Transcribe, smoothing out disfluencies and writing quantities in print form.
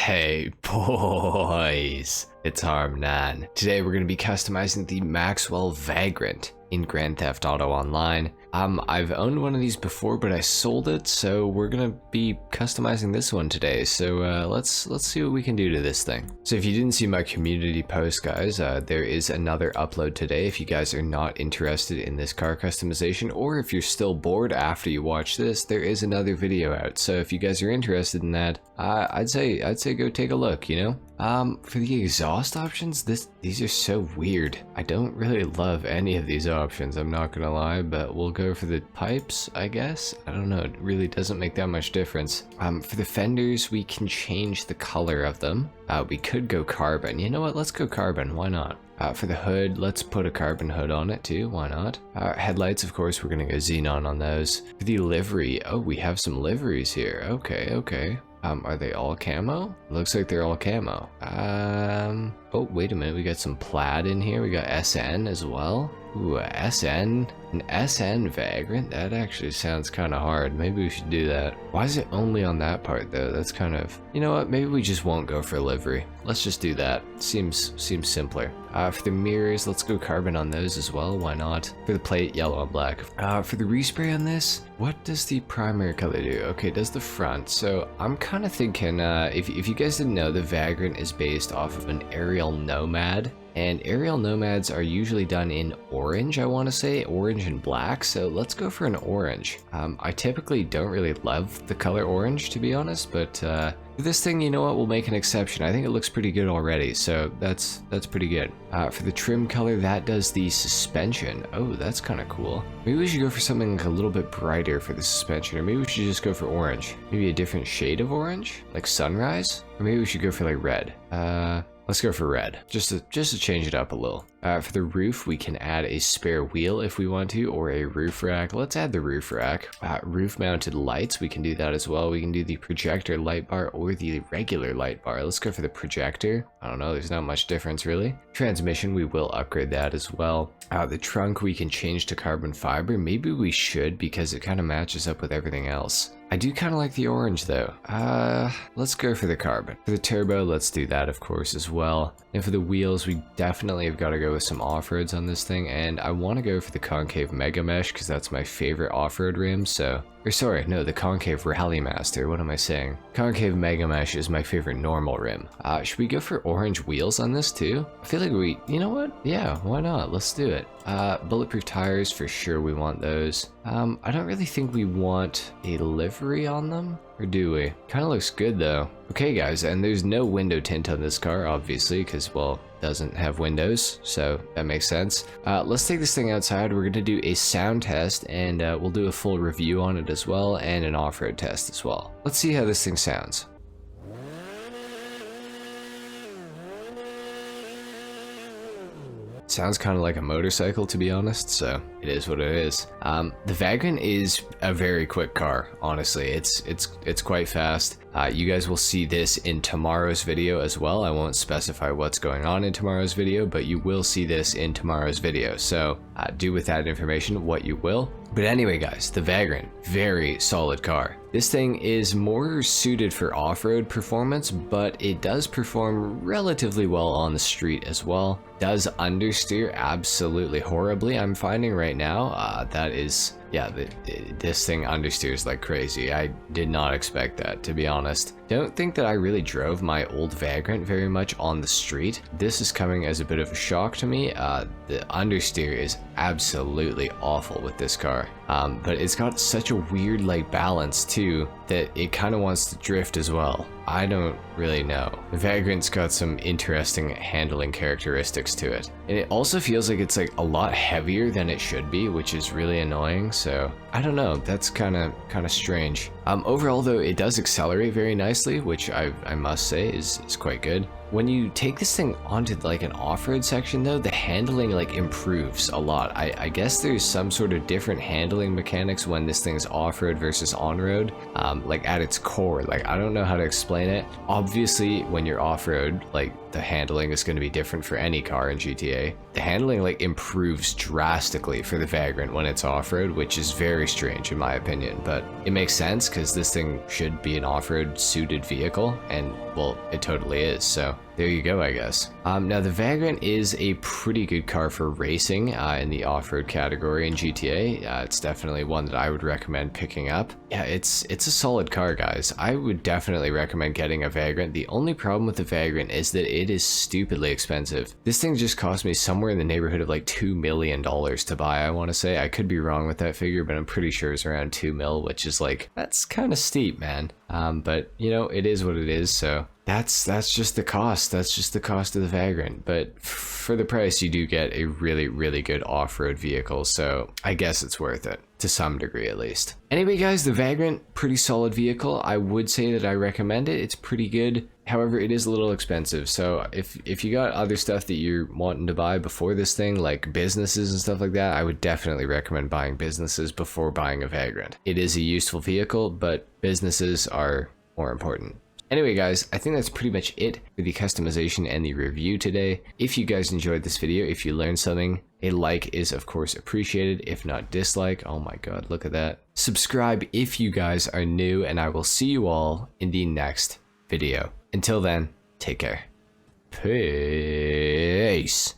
Hey boys, it's HarmNone. Today we're going to be customizing the Maxwell Vagrant in Grand Theft Auto Online. I've owned one of these before, but I sold it, so we're gonna be customizing this one today. So let's see what we can do to this thing. So if you didn't see my community post, guys, there is another upload today. If you guys are not interested in this car customization, or if you're still bored after you watch this, there is another video out. So if you guys are interested in that, I'd say go take a look. You know. For the exhaust options, these are so weird. I don't really love any of these options, I'm not gonna lie, but we'll go for the pipes, I guess. I don't know, it really doesn't make that much difference. For the fenders, we can change the color of them. We could go carbon. You know what, let's go carbon, why not? For the hood, let's put a carbon hood on it too, why not? Headlights, of course, we're gonna go xenon on those. For the livery, oh, we have some liveries here, okay. Are they all camo? Looks like they're all camo. Oh, wait a minute, we got some plaid in here. We got SN as well. Ooh, SN, an SN Vagrant? That actually sounds kind of hard. Maybe we should do that. Why is it only on that part though? That's kind of, you know what, maybe we just won't go for livery. Let's just do that. Seems simpler. For the mirrors, let's go carbon on those as well, why not? For the plate, yellow and black. For the respray on this, what does the primary color do? Okay, it does the front. So I'm kind of thinking, if you guys didn't know, the Vagrant is based off of an aerial nomad. And aerial nomads are usually done in orange, I want to say, orange and black, so let's go for an orange. I typically don't really love the color orange, to be honest, but for this thing, you know what, we'll make an exception. I think it looks pretty good already, so that's pretty good. For the trim color, that does the suspension. Oh, that's kind of cool. Maybe we should go for something like a little bit brighter for the suspension, or maybe we should just go for orange. Maybe a different shade of orange, like sunrise? Or maybe we should go for like red. Let's go for red, just to change it up a little. For the roof, we can add a spare wheel if we want to, or a roof rack. Let's add the roof rack. Roof mounted lights, we can do that as well. We can do the projector light bar or the regular light bar. Let's go for the projector. I don't know, there's not much difference really. Transmission, we will upgrade that as well. The trunk, we can change to carbon fiber. Maybe we should, because it kind of matches up with everything else. I do kind of like the orange though. Let's go for the carbon. For the turbo, let's do that of course as well. And for the wheels, we definitely have got to go with some off-roads on this thing, and I want to go for the concave mega mesh because that's my favorite off-road rim. So, or sorry, no, the concave rally master, what am I saying? Concave mega mesh is my favorite normal rim. Should we go for orange wheels on this too? I feel like you know what? Yeah, why not? Let's do it. Bulletproof tires, for sure we want those. I don't really think we want a livery on them, or do we? Kind of looks good though. Okay guys, and there's no window tint on this car, obviously, because, well, doesn't have windows, so that makes sense. Let's take this thing outside. We're gonna do a sound test, and we'll do a full review on it as well, and an off-road test as well. Let's see how this thing sounds. Sounds kind of like a motorcycle, to be honest, so it is what it is. The Vagrant is a very quick car, honestly. It's quite fast. You guys will see this in tomorrow's video as well. I won't specify what's going on in tomorrow's video, but you will see this in tomorrow's video. So do with that information what you will. But anyway guys, the Vagrant, very solid car. This thing is more suited for off-road performance, but it does perform relatively well on the street as well. Does understeer absolutely horribly, I'm finding right now. That is, yeah, this thing understeers like crazy. I did not expect that, to be honest. Don't think that I really drove my old Vagrant very much on the street. This is coming as a bit of a shock to me. The understeer is absolutely awful with this car. But it's got such a weird like balance too, that it kind of wants to drift as well. I don't really know. The Vagrant's got some interesting handling characteristics to it. And it also feels like it's like a lot heavier than it should be, which is really annoying. So I don't know, that's kind of strange. Overall though, it does accelerate very nicely, which I must say is quite good. When you take this thing onto like an off-road section though, the handling like improves a lot. I guess there's some sort of different handling mechanics when this thing's off-road versus on-road, like at its core. Like I don't know how to explain it. Obviously when you're off-road, like the handling is going to be different for any car in GTA. The handling like improves drastically for the Vagrant when it's off-road, which is very strange in my opinion, but it makes sense because this thing should be an off-road suited vehicle, and well, it totally is, so there you go, I guess. Now the Vagrant is a pretty good car for racing in the off-road category in GTA. It's definitely one that I would recommend picking up. Yeah, it's a solid car, guys. I would definitely recommend getting a Vagrant. The only problem with the Vagrant is that it is stupidly expensive. This thing just cost me somewhere in the neighborhood of like $2 million to buy, I want to say. I could be wrong with that figure, but I'm pretty sure it's around 2 mil, which is like, that's kind of steep, man. But you know, it is what it is, so that's just the cost. That's just the cost of the Vagrant. But for the price, you do get a really, really good off-road vehicle, so I guess it's worth it, to some degree at least. Anyway, guys, the Vagrant, pretty solid vehicle. I would say that I recommend it. It's pretty good. However, it is a little expensive, so if you got other stuff that you're wanting to buy before this thing, like businesses and stuff like that, I would definitely recommend buying businesses before buying a Vagrant. It is a useful vehicle, but businesses are more important. Anyway, guys, I think that's pretty much it for the customization and the review today. If you guys enjoyed this video, if you learned something, a like is of course appreciated, if not dislike. Oh my god, look at that. Subscribe if you guys are new, and I will see you all in the next video. Until then, take care. Peace.